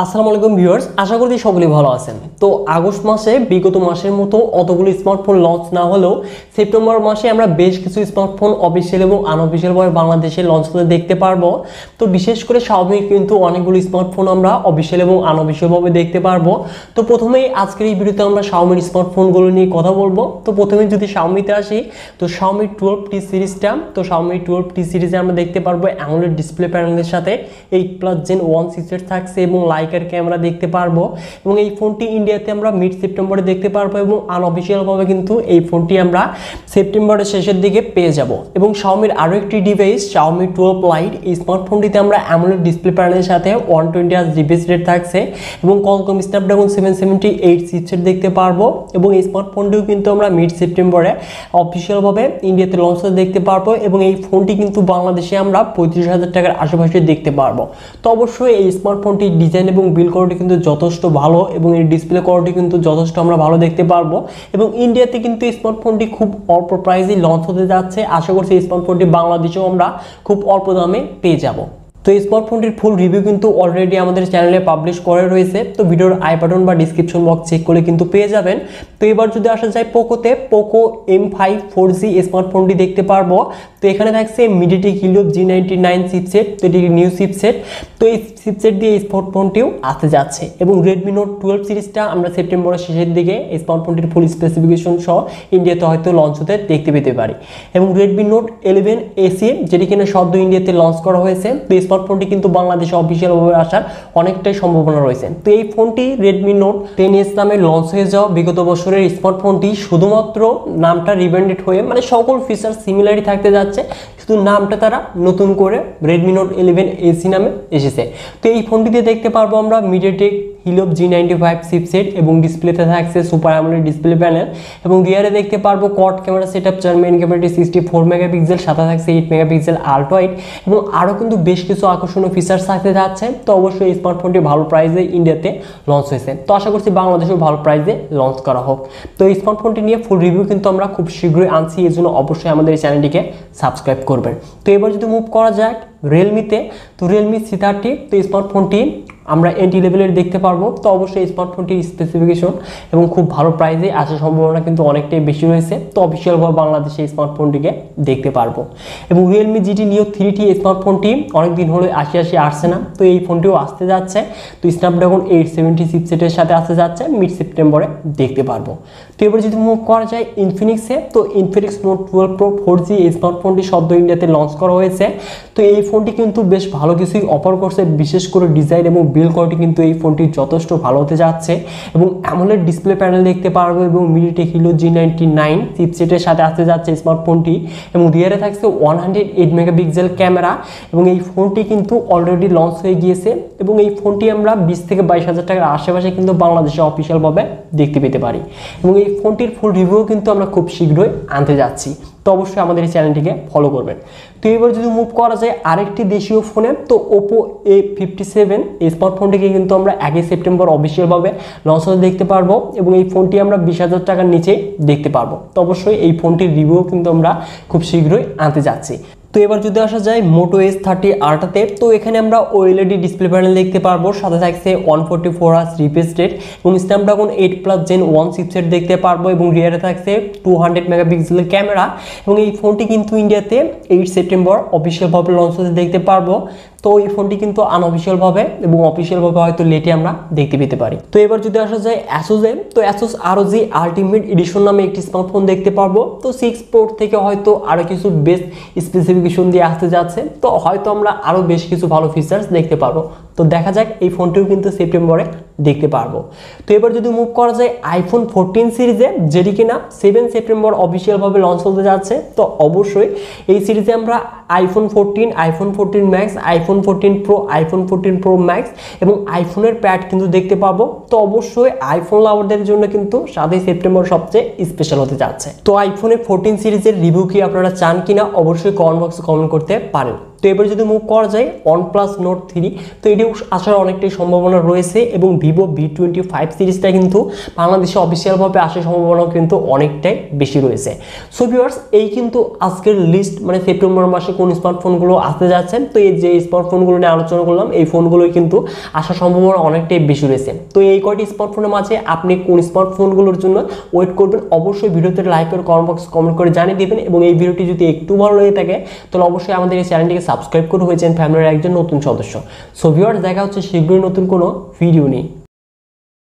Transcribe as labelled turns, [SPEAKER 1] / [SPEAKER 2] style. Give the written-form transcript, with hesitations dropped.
[SPEAKER 1] আসসালামু আলাইকুম ভিউয়ার্স, আশা করি সকলেই ভালো আছেন। তো আগস্ট মাসে বিগত মাসের মতো অতগুলো স্মার্টফোন লঞ্চ না হলেও সেপ্টেম্বর মাসে আমরা বেশ কিছু স্মার্টফোন অফিসিয়াল এবং আনঅফিসিয়ালভাবে বাংলাদেশে লঞ্চ হতে দেখতে পারবো। তো বিশেষ করে Xiaomi কিন্তু অনেকগুলো স্মার্টফোন আমরা অফিসিয়াল এবং আনঅফিসিয়ালভাবে দেখতে পারবো। তো প্রথমেই আজকের এই ভিডিওতে আমরা Xiaomi স্মার্টফোনগুলো নিয়ে কথা বলবো। তো প্রথমে যদি Xiaomi-তে আসি, তো Xiaomi 12T সিরিজটা, তো Xiaomi 12T সিরিজে আমরা দেখতে পারবো অ্যামোলেড ডিসপ্লে প্যানেলের সাথে 8+ Gen 1 চিপসেট থাকছে এবং লাইকার ক্যামেরা দেখতে পারবো। এবং এই ফোনটি ইন্ডিয়াতে আমরা মিড সেপ্টেম্বরে দেখতে পারবো এবং আনঅফিসিয়ালভাবে কিন্তু এই ফোনটি আমরা সেপ্টেম্বরের শেষের দিকে পেয়ে যাব। এবং Xiaomi-র আরও একটি ডিভাইস Xiaomi 12 Lite, এই স্মার্টফোনটিতে আমরা অ্যামোলেড ডিসপ্লে প্যানেলের সাথে 120Hz রিফ্রেশ রেট থাকছে এবং Qualcomm Snapdragon 778 চিপসেট দেখতে পারবো। এবং এই স্মার্টফোনটিও কিন্তু আমরা মিড সেপ্টেম্বরে অফিসিয়ালভাবে ইন্ডিয়াতে লঞ্চ হতে দেখতে পারবো এবং এই ফোনটি কিন্তু বাংলাদেশে আমরা 35,000 টাকার আশেপাশে দেখতে পারবো। তো অবশ্যই এই স্মার্টফোনটির ডিজাইন এবং বিল্ড কোয়ালিটি কিন্তু যথেষ্ট ভালো এবং এর ডিসপ্লে কোয়ালিটি কিন্তু যথেষ্ট আমরা ভালো দেখতে পারবো। এবং ইন্ডিয়াতে কিন্তু এই স্মার্টফোনটি খুব অল্প প্রাইসে লঞ্চ হতে যাচ্ছে। আশা করছি এই স্মার্টফোনটি বাংলাদেশেও আমরা খুব অল্প দামে পেয়ে যাব। তো এই স্মার্টফোনটির ফুল রিভিউ কিন্তু অলরেডি আমাদের চ্যানেলে পাবলিশ করা রয়েছে। তো ভিডিওর আই বাটন বা ডিসক্রিপশন বক্স চেক করলে কিন্তু পেয়ে যাবেন। তো এবার যদি আসা যায় পোকোতে, পোকো M5 4G স্মার্টফোনটি দেখতে পারবো। তো এখানে থাকছে MediaTek Helio G99 চিপসেট, তো এটি নিউ চিপসেট। তো এই চিপসেট দিয়ে এই স্মার্টফোনটিও আসতে যাচ্ছে। এবং Redmi Note 12 সিরিজটা আমরা সেপ্টেম্বরের শেষের দিকে এই স্মার্টফোনটির ফুল স্পেসিফিকেশন সহ ইন্ডিয়াতে হয়তো লঞ্চ হতে দেখতে পেতে পারি। এবং Redmi Note 11 AC, যেটি কিনা সদ্য ইন্ডিয়াতে লঞ্চ করা হয়েছে। তো এই স্মার্টফোনটি কিন্তু বাংলাদেশে অফিসিয়ালভাবে আসার অনেকটাই সম্ভাবনা রয়েছে। তো এই ফোনটি Redmi Note 10S নামে লঞ্চ হয়ে যাওয়া বিগত বছরের স্মার্টফোনটি শুধুমাত্র নামটা রিব্র্যান্ডেড হয়ে, মানে সকল ফিচার সিমিলারই থাকতে যাচ্ছে, শুধু নামটা তারা নতুন করে Redmi Note 11 AC নামে এসেছে। তো এই ফোনটিতে দেখতে পারবো আমরা MediaTek Helio G95 চিপসেট এবং ডিসপ্লেতে থাকছে সুপার অ্যামোলেড ডিসপ্লে প্যানেল। এবং রিয়ারে দেখতে পারবো কোয়াড ক্যামেরা সেটআপ, যার মেইন ক্যামেরাটি 64 মেগাপিক্সেল, সাথে থাকছে 8 মেগাপিক্সেল আল্ট্রা ওয়াইড এবং আরও কিন্তু বেশ কিছু আকর্ষণীয় ফিচার্স থাকতে যাচ্ছে। তো অবশ্যই এই স্মার্টফোনটি ভালো প্রাইসে ইন্ডিয়াতে লঞ্চ হয়েছে। তো আশা করছি বাংলাদেশেও ভালো প্রাইসে লঞ্চ করা হোক। তো এই স্মার্টফোনটি নিয়ে ফুল রিভিউ কিন্তু আমরা খুব শীঘ্রই আনছি, এই জন্য অবশ্যই আমাদের এই চ্যানেলটিকে সাবস্ক্রাইব করবেন। তো এবার যদি মুভ করা যাক রিয়েলমিতে, তো Realme C30, তো এই স্মার্টফোনটি আমরা এন্ট্রি লেভেলের দেখতে পারবো। তো অবশ্যই স্মার্টফোনটির স্পেসিফিকেশন এবং খুব ভালো প্রাইসে আসার সম্ভাবনা কিন্তু অনেকটাই বেশি রয়েছে। তো অফিসিয়ালভাবে বাংলাদেশে এই স্মার্টফোনটিকে দেখতে পারবো। এবং Realme GT Neo 3T স্মার্টফোনটি অনেকদিন হলো আসছে না। তো এই ফোনটিও আসতে যাচ্ছে। তো Snapdragon 870 চিপসেটের সাথে আসতে যাচ্ছে, মিড সেপ্টেম্বরে দেখতে পারবো। তো এবার যদি মুভ করা যায় ইনফিনিক্সে, তো Infinix Note 12 Pro 4G এই স্মার্টফোনটি সদ্য ইন্ডিয়াতে লঞ্চ করা হয়েছে। তো এই ফোনটি কিন্তু বেশ ভালো কিছুই অফার করছে, বিশেষ করে ডিজাইন এবং বিল্ড কোয়ালিটি কিন্তু এই ফোনটি যথেষ্ট ভালো হতে যাচ্ছে। এবং অ্যামোলেড ডিসপ্লে প্যানেল দেখতে পারবো এবং MediaTek Helio G99 চিপসেটের সাথে আসতে যাচ্ছে স্মার্টফোনটি। এবং রিয়ারে থাকছে 108 মেগাপিক্সেল ক্যামেরা। এবং এই ফোনটি কিন্তু অলরেডি লঞ্চ হয়ে গিয়েছে এবং এই ফোনটি আমরা 20 থেকে 22,000 টাকার আশেপাশে কিন্তু বাংলাদেশে অফিসিয়ালভাবে দেখতে পেতে পারি। এবং এই ফোনটির ফুল রিভিউ কিন্তু আমরা খুব শীঘ্রই আনতে যাচ্ছি। তো অবশ্যই আমাদের এই চ্যানেলটিকে ফলো করবেন। তো এবার যদি মুভ করা যায় আরেকটি দেশীয় ফোনে, তো Oppo A57 এই স্মার্টফোনটিকে কিন্তু আমরা 1 সেপ্টেম্বর অফিসিয়ালভাবে লঞ্চ হতে দেখতে পারবো এবং এই ফোনটি আমরা 20,000 টাকার নিচে দেখতে পারবো। তো অবশ্যই এই ফোনটির রিভিউ কিন্তু আমরা খুব শীঘ্রই আনতে যাচ্ছি। তো এবার যদি আসা যায় Moto S30 Ultra-তে, তো এখানে আমরা OLED ডিসপ্লে প্যানেল দেখতে পারবো, সাথে থাকছে 144Hz রিফ্রেশ রেট এবং Snapdragon 8+ Gen 1 চিপসেট দেখতে পারবো এবং রিয়ারে থাকছে 200 মেগাপিক্সেলের ক্যামেরা। এবং এই ফোনটি কিন্তু ইন্ডিয়াতে 8 সেপ্টেম্বর অফিসিয়ালভাবে লঞ্চ হতে দেখতে পারবো। তো এই ফোনটি কিন্তু আনঅফিসিয়ালভাবে এবং অফিসিয়ালভাবে হয়তো লেটে আমরা দেখতে পেতে পারি। তো এবার যদি আসা যায় Asus-এ, তো Asus ROG Ultimate Edition নামে একটি স্মার্টফোন দেখতে পারবো। তো 6 পোর্ট থেকে হয়তো আরও কিছু বেস্ট স্পেসিফিকেশন দিয়ে আসতে যাচ্ছে। তো হয়তো আমরা আরও বেশ কিছু ভালো ফিচার্স দেখতে পারবো। তো দেখা যাক, এই ফোনটিও কিন্তু সেপ্টেম্বরে দেখতে পারবো। তো এবার যদি মুভ করা যায় iPhone 14 সিরিজে, যেটি কিনা 7 সেপ্টেম্বর অফিসিয়ালভাবে লঞ্চ হতে যাচ্ছে। তো অবশ্যই এই সিরিজে আমরা iPhone 14, iPhone 14 Max, iPhone 14 Pro, iPhone 14 Pro Max এবং আইফোনের প্যাড কিন্তু দেখতে পাবো। তো অবশ্যই আইফোন লাভারদের জন্য কিন্তু 7 সেপ্টেম্বর সবচেয়ে স্পেশাল হতে যাচ্ছে। তো iPhone 14 সিরিজের রিভিউ কি আপনারা চান কিনা অবশ্যই কমেন্ট বক্সে কমেন্ট করতে পারেন। তো এবার যদি মুভ করা যায় OnePlus Nord 3, তো এটিও আসার অনেকটাই সম্ভাবনা রয়েছে এবং Vivo V25 সিরিজটা কিন্তু বাংলাদেশে অফিসিয়ালভাবে আসার সম্ভাবনাও কিন্তু অনেকটাই বেশি রয়েছে। সো ভিউয়ার্স, এই কিন্তু আজকের লিস্ট, মানে সেপ্টেম্বর মাসে কোন স্মার্টফোনগুলো আসতে যাচ্ছে। তো এই যে স্মার্টফোনগুলো নিয়ে আলোচনা করলাম, এই ফোনগুলোই কিন্তু আসার সম্ভাবনা অনেকটাই বেশি রয়েছে। তো এই কয়টি স্মার্টফোনের মাঝে আপনি কোন স্মার্টফোনগুলোর জন্য ওয়েট করবেন, অবশ্যই ভিডিওতে লাইক করে কমেন্ট করে জানিয়ে দিবেন। এবং এই ভিডিওটি যদি একটু ভালো লেগে থাকে তাহলে অবশ্যই আমাদের এই চ্যানেলটিকে সাবস্ক্রাইব করে হয়েছেন ফ্যামিলির একজন নতুন সদস্য। সো ভিউয়ার্স, দেখা হচ্ছে শীঘ্রই নতুন কোনো ভিডিও নিয়ে।